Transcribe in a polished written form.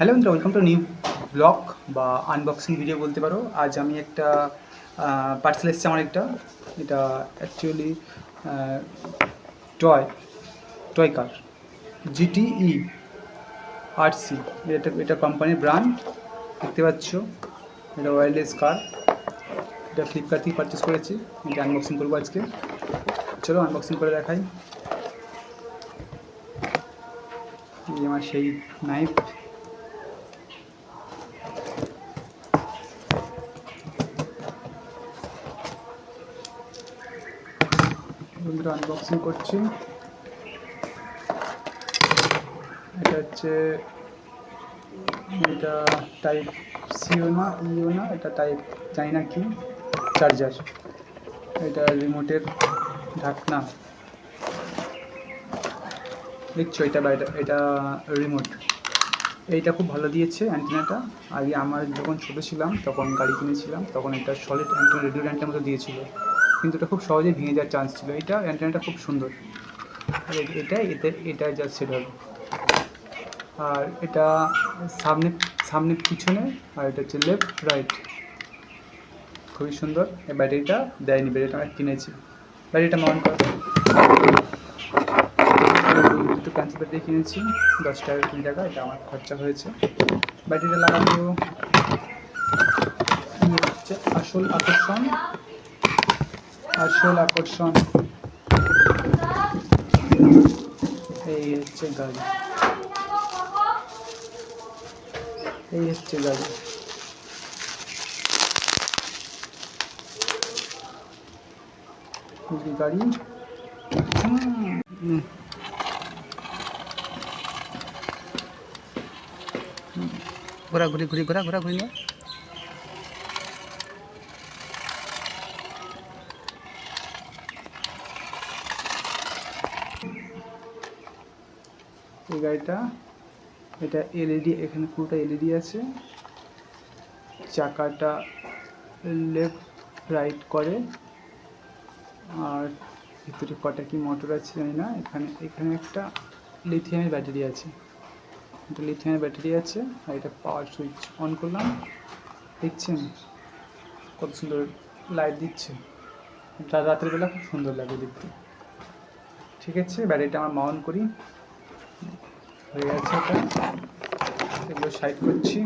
Hello বন্ধুরা, welcome to new blog বা unboxing video বলতে পারো। আজ আমি একটা পার্সেল এসেছে আমার একটা, এটা actually toy toy car GTE 8C। এটা কোম্পানির ব্র্যান্ড, দেখতে পাচ্ছ। এটা ওয়্যারলেস কার, এটা ফ্লিপকার্ট থেকে পারচেস করেছি। এটা আনবক্সিং করবো আজকে। চলো আনবক্সিং করে দেখাই। এই আমার সেই নাইফ, বন্ধুরা আনবক্সিং করছি। এটা হচ্ছে, এটা টাইপ সিও না ইও না, এটা টাইপ জানি না কি, চার্জার। এটা রিমোটের ঢাকনা, দেখছো এটা বাইরে, এটা রিমোট। এইটা খুব ভালো দিয়েছে অ্যান্টেনাটা। আগে আমার যখন ছোটো ছিলাম তখন গাড়ি কিনেছিলাম, তখন এটা সলিড অ্যান্টেনা, রেডিও অ্যান্টেনার মতো দিয়েছিল, কিন্তু এটা খুব সহজেই ভেঙে যাওয়ার চান্স ছিল। এটা অ্যান্টেনাটা খুব সুন্দর, আর এটা জাস্ট সেট হবে। আর এটা সামনে সামনে পিছনে, আর এটা হচ্ছে লেফট রাইট, খুবই সুন্দর। এই ব্যাটারিটা দেয়নি, ব্যাটারিটা আমি কিনেছি। ব্যাটারিটা মাউন্ট করা, দুটো ক্যান্সেল ব্যাটারি কিনেছি 10 টাকা 20 টাকা, এটা আমার খরচা হয়েছে। ব্যাটারিটা লাগাবো, হচ্ছে আসল আকর্ষণ, আসল আকর্ষণ। এই হচ্ছে গাড়ি, এই হচ্ছে গাড়ি। গাড়ি ঘোরাঘুরি ঘোরাঘুরি নিয়ে এই গাড়িটা, এটা এলইডি, এখানে পুরোটা এলইডি আছে। চাকাটা লেফট রাইট করে, আর ভিতরে কটা কি মোটর আছে জানি না। এখানে একটা লিথিয়ামের ব্যাটারি আছে, এটা লিথিয়ামের ব্যাটারি আছে। আর এটা পাওয়ার সুইচ অন করলাম, দেখছেন কত সুন্দর লাইট দিচ্ছে। রাতের বেলা খুব সুন্দর লাগে দেখতে। ঠিক আছে, ব্যাটারিটা আমার মাউন্ট করি, হয়ে গেছে। এটা এগুলো সাইড করছি।